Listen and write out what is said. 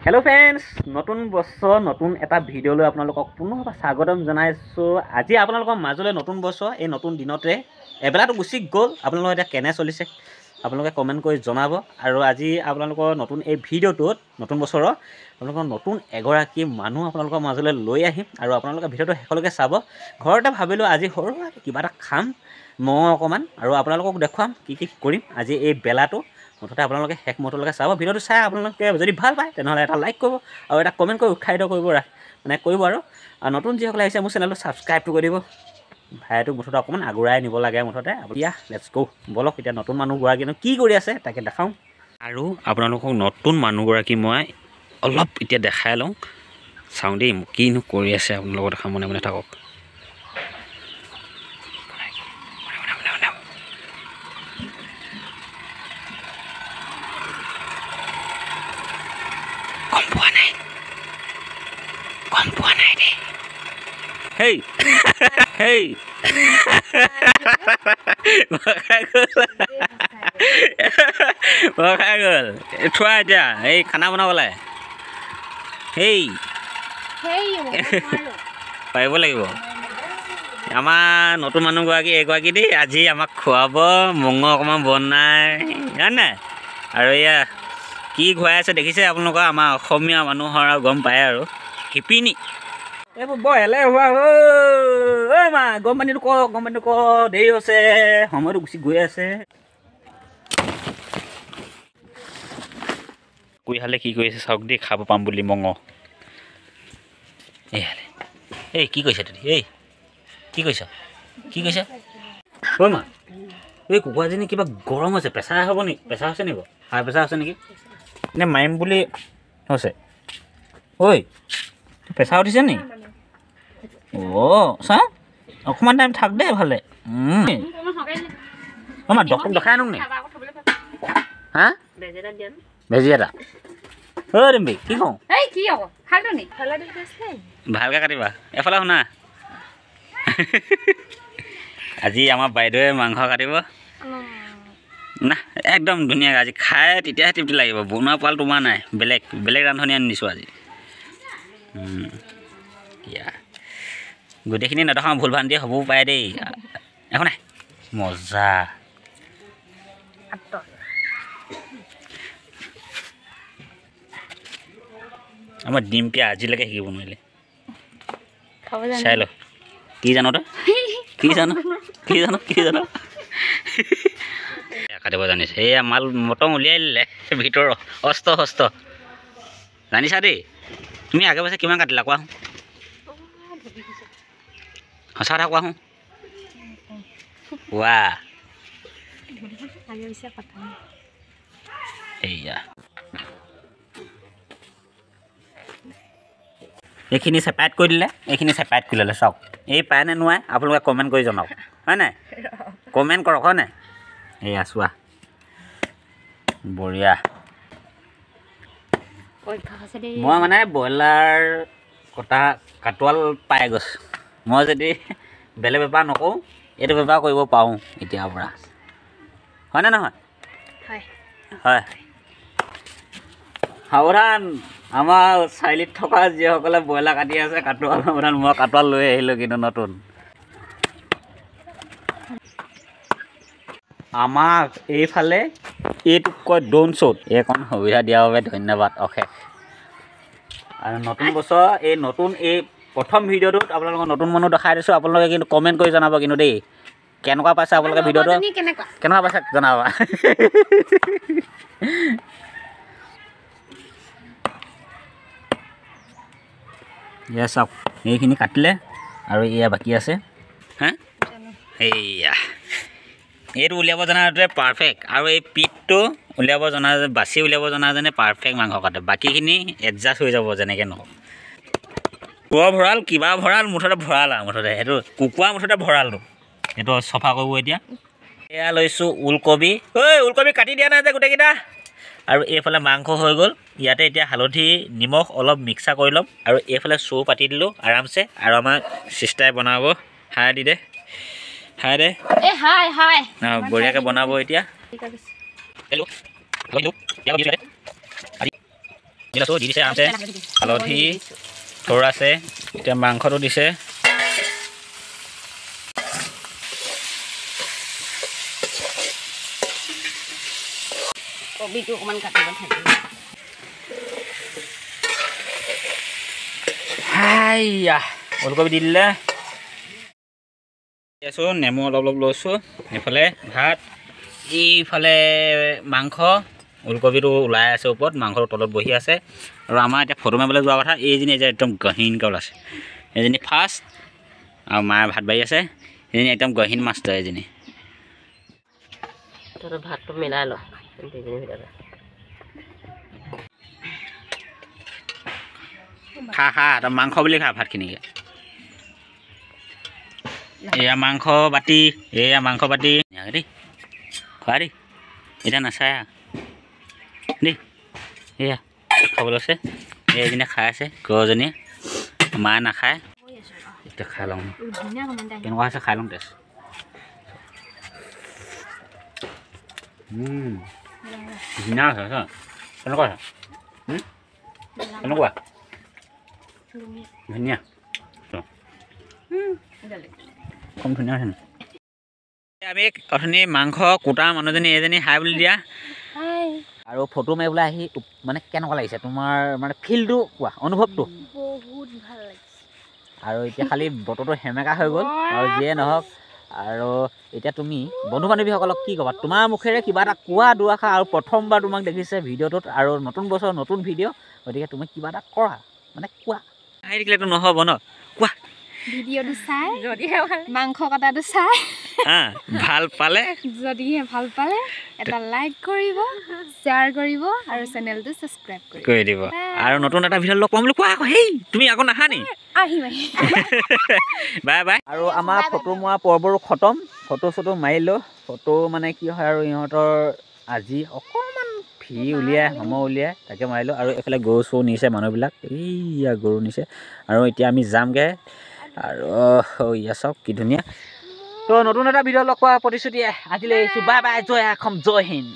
Hello friends नतुन बছৰ নতুন এটা ভিডিঅ'লৈ আপোনালোকক পুনৰবাৰ স্বাগতম জনাইছো। আজি আপোনালোকৰ মাজলৈ নতুন বছৰ এই নতুন দিনতে এবেলাটো গুচি গ'ল। আপোনালোকে এটা কেনে চলিছে আপোনালোকে কমেন্ট কৰি জনাব। আৰু আজি আপোনালোকৰ নতুন এই ভিডিঅ'টোত নতুন বছৰৰ আপোনালোকৰ নতুন এগৰাকী মানুহ আপোনালোকৰ মাজলৈ লৈ আহিম আৰু আপোনালোকে ভিডিঅ'টো শেষলৈকে চাব। ঘৰতে ভাবিলো আজি সৰুকৈ কিবা এটা খাম মই অকমান আৰু আপোনালোকক দেখুৱাম কি কৰিম আজি এই বেলাটো। মুঠতে আপোনালোকে শেষ মুহূৰ্তলৈকে চাব। ভিডিঅ'টো চাই আপোনালোকে যদি ভাল পায় তেনেহ'লে এটা লাইক কৰিব আৰু এটা কমেণ্ট কৰি উৎসাহিত কৰিব কৰিব আৰু নতুন যিসকলে আহিছে মোৰ চেনেলটো ছাবস্ক্ৰাইবটো কৰি দিব। ভাইটো মুঠতে অকণমান আগুৱাই নিব লাগে মুঠতে। এতিয়া লেটছ গো বলক এতিয়া নতুন মানুহগৰাকীনো কি কৰি আছে তাকে দেখাওঁ। আৰু আপোনালোকক নতুন মানুহগৰাকী মই অলপ এতিয়া দেখাই লওঁ। চাওঁ দেই কিনো কৰি আছে আপোনালোকৰ দেখা মনে মনে থাকক। Hey, hey, Bagel, try aja. Hey, खाना बनाओ वाला है. Hey, পাৰিব লাগিব। আমাৰ নতুন মানুহগৰাকী এগৰাকী দেই আজি আমাক খুৱাব মঙহ অকণমান বনাই জানে আৰু এয়া কি খুৱাই আছে দেখিছে আপোনালোকৰ আমাৰ অসমীয়া মানুহৰ আৰু গম পায় আৰু শিপিনী এইবোৰ বৰ এলেহুৱা ঐ মা গৰম পানীটো ক দেৰি হৈছে সময়টো গুচি গৈ আছে। কুইহালে কি কৰি আছে চাওক দেই খাব পাম বুলি মঙহ। এই কি কৈছে তুমি এই কি কৈছ ঐ মা এই কুকুৰাজনী কিবা গৰম হৈছে প্ৰেছাৰ হ'ব নেকি প্ৰেছাৰ হৈছে নেকি হাই প্ৰেছাৰ আছে নেকি নে মাৰিম বুলি হৈছে ঐ প্ৰেছাৰ উঠিছে নি অ' চাওঁ অকণমান টাইম থাক দে ভালে মা ডক্টৰক দেখাই আনোঁ নি হা বেজি এটা ঐ ৰিম্পী কি কওঁ ভালকৈ কাটিবা এফালে শুনা আজি আমাৰ বাইদেৱে মাংস কাটিব না একদম ধুনীয়াকৈ আজি খাই তেতিয়াহে তৃপ্তি লাগিব। বনোৱা পাল তোমাৰ নাই বেলেগ ৰান্ধনি আনি দিছোঁ আজি। গোটেইখিনি নেদেখাওঁ ভুল ভ্ৰান্তি হ'বও পাৰে দেই একো নাই মজা। আমাৰ ডিম্পিয়া আজিলৈকে শিকিব নোৱাৰিলে চাই ল কি জানো তই কি জানো কাটিব জানিছে এয়া মাল মটং উলিয়াই দিলে ভিতৰৰ অস্ত্ৰ জানিছা দেই তুমি আগে পাছে কিমান কাটিলা কোৱা সঁচা কথা কোৱা ৱা এয়া এইখিনি চেপাৰেট কৰি দিলে এইখিনি চেপাৰেট কৰি ল'লে চাওক এই পায় নে নোৱাৰে আপোনালোকে কমেণ্ট কৰি জনাওক হয় নাই কমেণ্ট কৰক হয় নাই এয়া চোৱা বঢ়িয়া। মই মানে ব্ৰইলাৰ কাটোৱাল পাই গৈছোঁ। মই যদি বেলেগ বেপাৰ নকৰোঁ এইটো বেপাৰ কৰিব পাৰোঁ এতিয়াৰ পৰা হয়নে নহয় হয় সাৱধান আমাৰ চাৰিআলিত থকা যিসকলে ব্ৰইলাৰ কাটি আছে কাটোৱাল সাৱধান মই কাটোৱাল লৈ আহিলোঁ কিন্তু নতুন আমাক এইফালে এইটোক কয় ড্ৰোন শ্ব'ত এইকণ সুবিধা দিয়াৰ বাবে ধন্যবাদ অশেষ। আৰু নতুন বছৰ এই প্ৰথম ভিডিঅ'টোত আপোনালোকক নতুন মানুহ দেখাই দিছোঁ। আপোনালোকে কিন্তু কমেণ্ট কৰি জনাব কিন্তু দেই কেনেকুৱা পাইছে আপোনালোকে ভিডিঅ'টো কেনেকুৱা পাইছে জনাবা। এয়া চাওক এইখিনি কাটিলে আৰু এয়া বাকী আছে হা এইয়া এইটো উলিয়াব জনাটোৱে পাৰফেক্ট আৰু এই পিঠটো উলিয়াব জনা বাচি উলিয়াব জনাজনে পাৰফেক্ট মাংস কাটে বাকীখিনি এডজাষ্ট হৈ যাব যেনেকৈ নহওক। কুকুৰা ভঁৰাল কিবা ভঁৰাল মুঠতে ভঁৰাল আৰু মুঠতে সেইটো কুকুৰা মুঠতে ভঁৰালটো সেইটো চফা কৰিব এতিয়া। এয়া লৈছোঁ ওলকবি ওলকবি কাটি দিয়া নাই যে গোটেইকেইটা আৰু এইফালে মাংস হৈ গ'ল। ইয়াতে এতিয়া হালধি নিমখ অলপ মিক্সাৰ কৰি ল'ম আৰু এইফালে চৌ পাতি দিলোঁ আৰামছে আৰু আমাৰ চিষ্টাৰে বনাব হাই দি দে বঢ়িয়াকৈ বনাব এতিয়া দিলাটো দি দিছে আছে হালধি থোৰ আছে এতিয়া মাংসটো দিছে কবিটো অকমান কাটিব থাকে হাইয়া ওলকবি দি দিলে আছো নেমু অলপ অলপ লৈছোঁ এইফালে ভাত এইফালে মাংস ওলকবিটো ওলাই আছে ওপৰত মাংসৰ তলত বহি আছে আৰু আমাৰ এতিয়া ফটো মাৰিবলৈ যোৱা কথা এইজনী যে একদম গহীনকৈ ওলাইছে এজনী ফাৰ্ষ্ট আৰু মায়ে ভাত বাঢ়ি আছে এজনী একদম গহীন মাষ্টৰ এজনী ভাতটো মিলাই ল খা খা তই মাংস বুলি খা ভাতখিনিকে এয়া মাংস বাতি দেই খোৱা দেই এতিয়া নাচাই দেই এয়া খাবলৈ আছে এইজনীয়ে খাই আছে গৰুজনীয়ে মায়ে নাখায় এতিয়া খাই লওঁ কেনেকুৱা আছে খাই লওঁ টেষ্ট ধুনীয়া আছে কেনেকুৱা আছে কেনেকুৱা ধুনীয়া কম ধুনীয়া আছে আমি অথনি মাংস কুটা মানুহজনী এজনী হাই বুলি দিয়া আৰু ফটো মাৰিবলৈ আহি মানে কেনেকুৱা লাগিছে তোমাৰ মানে ফিলটো কোৱা অনুভৱটো বহুত ভাল লাগিছে আৰু এতিয়া খালি বতৰটো সেমেকা হৈ গ'ল আৰু যিয়ে নহওক আৰু এতিয়া তুমি বন্ধু বান্ধৱীসকলক কি ক'বা তোমাৰ মুখেৰে কিবা এটা কোৱা দুআষাৰ আৰু প্ৰথমবাৰ তোমাক দেখিছে ভিডিঅ'টোত আৰু নতুন বছৰ নতুন ভিডিঅ' গতিকে তুমি কিবা এটা কৰা মানে কোৱা আহি থাকিলেতো নহ'ব ন কোৱা ভিডিঅ'টো চাই যদিহে ভাল মাংস কটাটো চাই ভাল পালে যদিহে ভাল পালে এটা লাইক কৰিব শ্বেয়াৰ কৰিব আৰু চেনেলটো ছাবস্ক্ৰাইব কৰি দিব আৰু নতুন এটা ভিডিঅ' লগ পাম বুলি কোৱা আকৌ হেই তুমি আকৌ নাহা নি আহিম বাই বাই আৰু আমাৰ ফটো মৰা পৰ্বৰো খতম ফটো চটো মাৰিলোঁ ফটো মানে কি হয় আৰু ইহঁতৰ আজি অকণমান ফ্ৰী উলিয়াই সময় উলিয়াই তাকে মাৰিলোঁ আৰু এইফালে গৰু চৰু নিছে মানুহবিলাক এইয়া গৰু নিছে আৰু এতিয়া আমি যামগৈ আৰু ইয়া চাওক কি ধুনীয়া তো নতুন এটা ভিডিঅ' লগ পোৱা প্ৰতিশ্ৰুতি আজিলৈ আহিছোঁ বাই বাই জয় অসম জয় হিন্দ